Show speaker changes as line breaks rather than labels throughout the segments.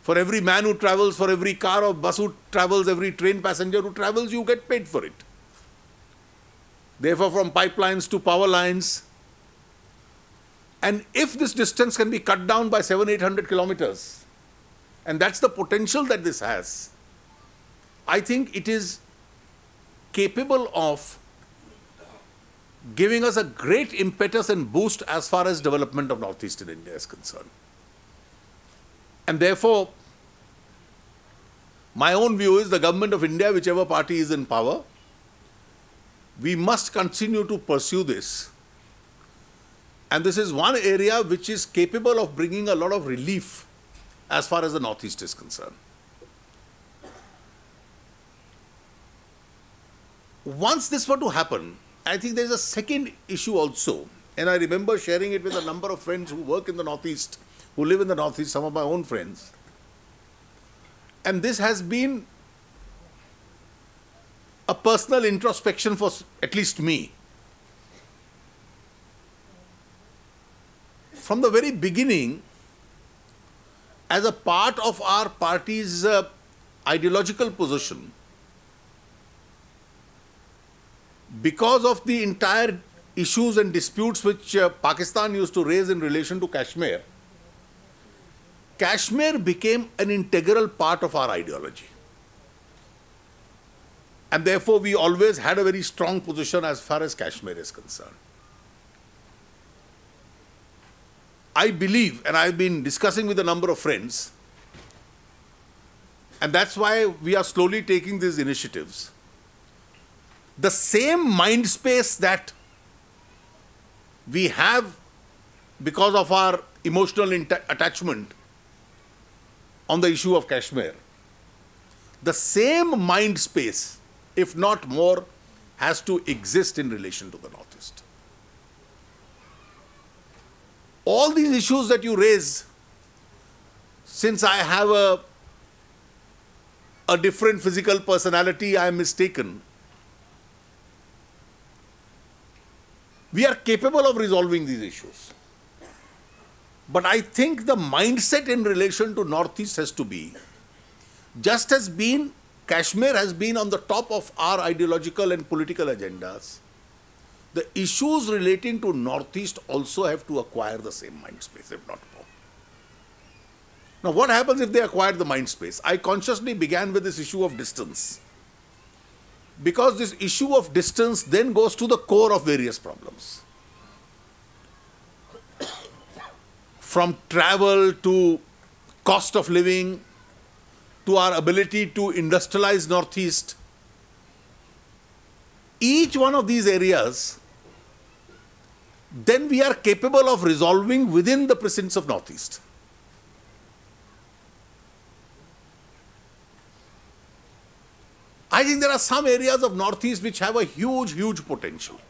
For every man who travels, for every car or bus who travels, every train passenger who travels, you get paid for it. Therefore, from pipelines to power lines. And if this distance can be cut down by 700-800 kilometers, and that's the potential that this has, I think it is capable of giving us a great impetus and boost as far as development of Northeastern India is concerned. And therefore, my own view is the government of India, whichever party is in power, we must continue to pursue this. And this is one area which is capable of bringing a lot of relief as far as the Northeast is concerned. Once this were to happen, I think there is a second issue also. And I remember sharing it with a number of friends who work in the Northeast, who live in the Northeast, some of my own friends. And this has been a personal introspection for at least me. From the very beginning, as a part of our party's ideological position, because of the entire issues and disputes which Pakistan used to raise in relation to Kashmir, Kashmir became an integral part of our ideology. And therefore, we always had a very strong position as far as Kashmir is concerned. I believe, and I've been discussing with a number of friends, and that's why we are slowly taking these initiatives. The same mind space that we have because of our emotional attachment on the issue of Kashmir, the same mind space, if not more, has to exist in relation to the Northeast. All these issues that you raise, since I have a different physical personality, I am mistaken. We are capable of resolving these issues. But I think the mindset in relation to Northeast has to be, just as Kashmir has been on the top of our ideological and political agendas, the issues relating to Northeast also have to acquire the same mind space, if not more. Now, what happens if they acquire the mind space? I consciously began with this issue of distance, because this issue of distance then goes to the core of various problems. From travel to cost of living, to our ability to industrialize Northeast, each one of these areas, then we are capable of resolving within the precincts of Northeast. I think there are some areas of Northeast which have a huge, huge potential.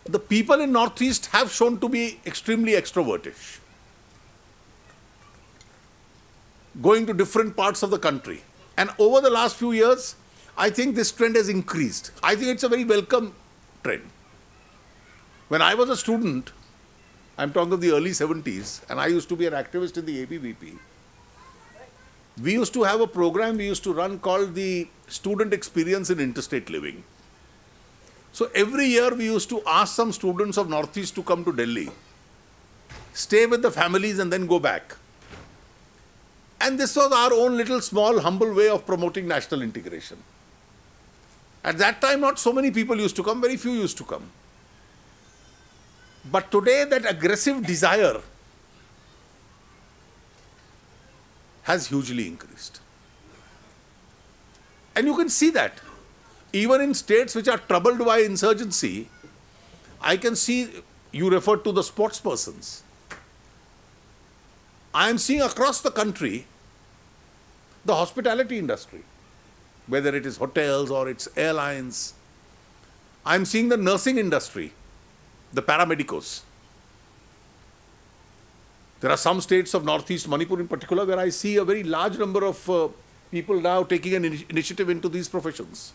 The people in Northeast have shown to be extremely extrovertish, going to different parts of the country. And over the last few years, I think this trend has increased. I think it's a very welcome trend. When I was a student, I'm talking of the early 70s, and I used to be an activist in the ABVP, we used to have a program we used to run called the Student Experience in Interstate Living. So every year we used to ask some students of Northeast to come to Delhi, stay with the families and then go back. And this was our own little small humble way of promoting national integration. At that time, not so many people used to come, very few used to come. But today that aggressive desire has hugely increased. And you can see that. Even in states which are troubled by insurgency, I can see, you referred to the sports persons. I am seeing across the country the hospitality industry, whether it is hotels or it's airlines. I am seeing the nursing industry, the paramedicos. There are some states of Northeast, Manipur in particular, where I see a very large number of people now taking an initiative into these professions.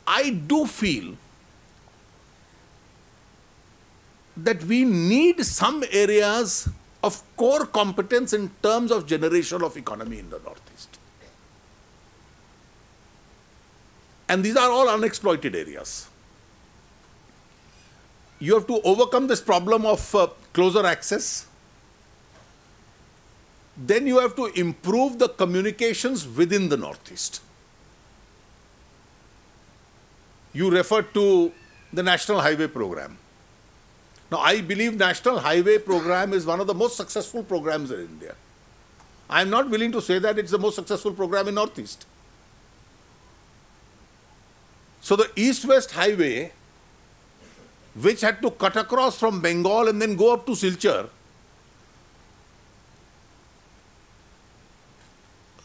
I do feel that we need some areas of core competence in terms of generation of economy in the Northeast. And these are all unexploited areas. You have to overcome this problem of closer access. Then you have to improve the communications within the Northeast. You referred to the National Highway Program. Now, I believe National Highway Program is one of the most successful programs in India. I am not willing to say that it's the most successful program in Northeast. So the East-West Highway, which had to cut across from Bengal and then go up to Silchar,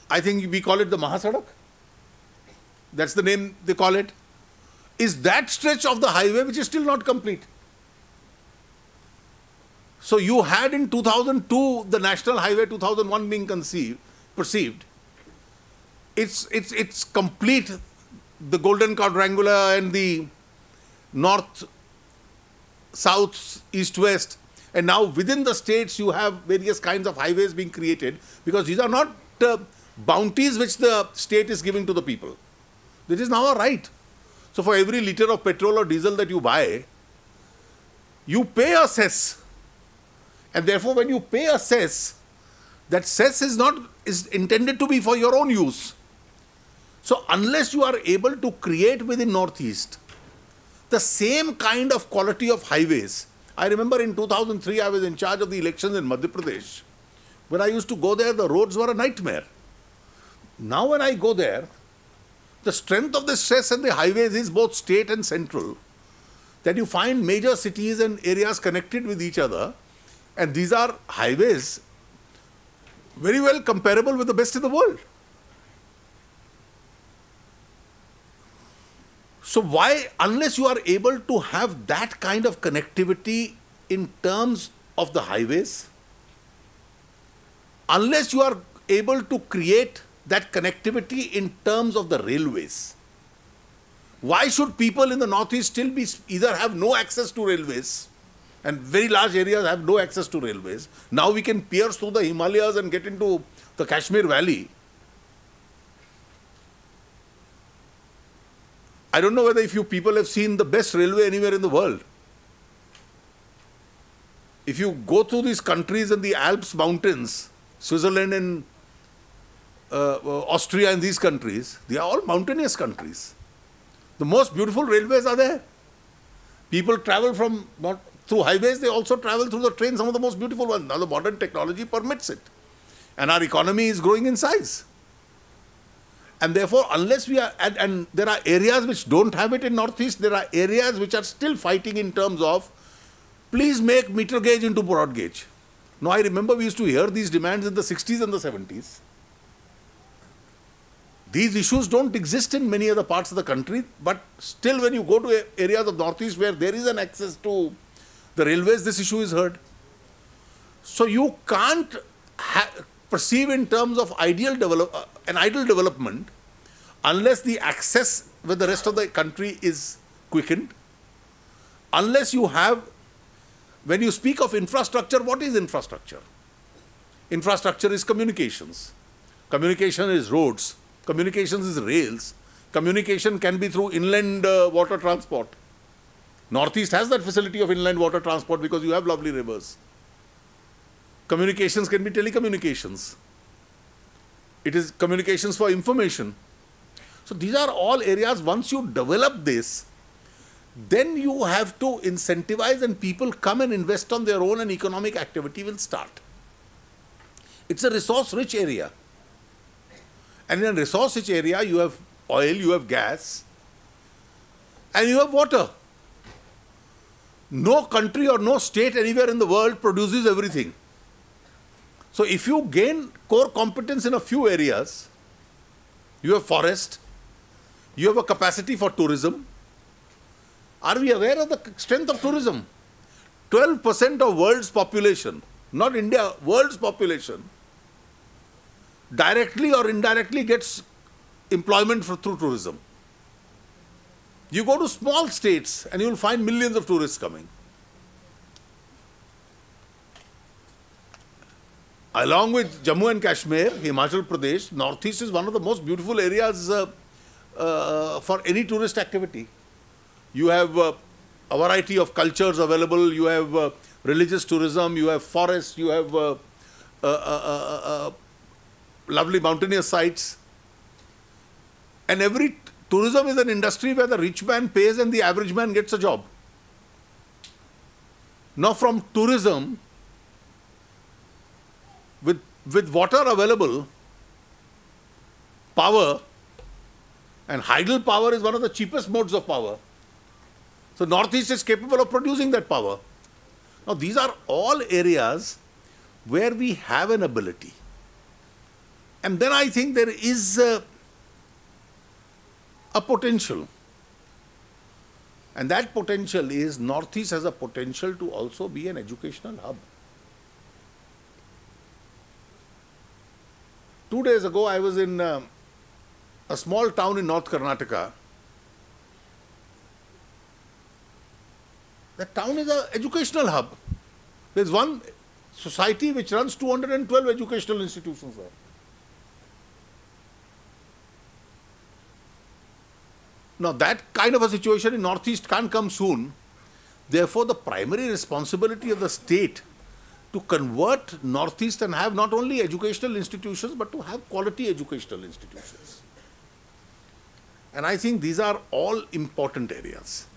I think we call it the Mahasadak. That's the name they call it. Is that stretch of the highway which is still not complete. So you had in 2002 the National Highway 2001 being perceived. It's complete, the Golden Quadrangular and the north, south, east, west. And now within the states you have various kinds of highways being created, because these are not bounties which the state is giving to the people. This is now a right. So for every liter of petrol or diesel that you buy, you pay a cess. And therefore when you pay a cess, that cess is intended to be for your own use. So unless you are able to create within Northeast the same kind of quality of highways. I remember in 2003 I was in charge of the elections in Madhya Pradesh. When I used to go there, the roads were a nightmare. Now when I go there, the strength of the stress and the highways is both state and central, that you find major cities and areas connected with each other, and these are highways very well comparable with the best in the world. So why, unless you are able to have that kind of connectivity in terms of the highways, unless you are able to create that connectivity in terms of the railways, why should people in the Northeast still be either have no access to railways, and very large areas have no access to railways? Now we can pierce through the Himalayas and get into the Kashmir Valley. I don't know whether if you people have seen the best railway anywhere in the world. If you go through these countries and the Alps mountains, Switzerland and Austria and these countries, they are all mountainous countries. The most beautiful railways are there. People travel from, not through highways, they also travel through the trains, some of the most beautiful ones. Now the modern technology permits it. And our economy is growing in size. And therefore, unless we are, and there are areas which don't have it in Northeast, there are areas which are still fighting in terms of, please make meter gauge into broad gauge. Now I remember we used to hear these demands in the 60s and the 70s. These issues don't exist in many other parts of the country, but still when you go to areas of Northeast where there is an access to the railways, this issue is heard. So you can't perceive in terms of an ideal development unless the access with the rest of the country is quickened, unless you have, when you speak of infrastructure, what is infrastructure? Infrastructure is communications. Communication is roads. Communications is rails. Communication can be through inland water transport. Northeast has that facility of inland water transport because you have lovely rivers. Communications can be telecommunications. It is communications for information. So these are all areas, once you develop this, then you have to incentivize and people come and invest on their own and economic activity will start. It's a resource-rich area. And in a resource-rich area, you have oil, you have gas, and you have water. No country or no state anywhere in the world produces everything. So if you gain core competence in a few areas, you have forest, you have a capacity for tourism. Are we aware of the strength of tourism? 12% of world's population, not India, world's population, directly or indirectly gets employment through tourism. You go to small states and you will find millions of tourists coming. Along with Jammu and Kashmir, Himachal Pradesh, Northeast is one of the most beautiful areas for any tourist activity. You have a variety of cultures available, you have religious tourism, you have forests, you have lovely mountainous sites. And every tourism is an industry where the rich man pays and the average man gets a job. Now from tourism, with water available, power, and hydel power is one of the cheapest modes of power. So Northeast is capable of producing that power. Now these are all areas where we have an ability. And then I think there is a potential. And that potential is Northeast has a potential to also be an educational hub. 2 days ago, I was in a small town in North Karnataka. That town is an educational hub. There's one society which runs 212 educational institutions there. Now, that kind of a situation in Northeast can't come soon. Therefore, the primary responsibility of the state to convert Northeast and have not only educational institutions, but to have quality educational institutions. And I think these are all important areas.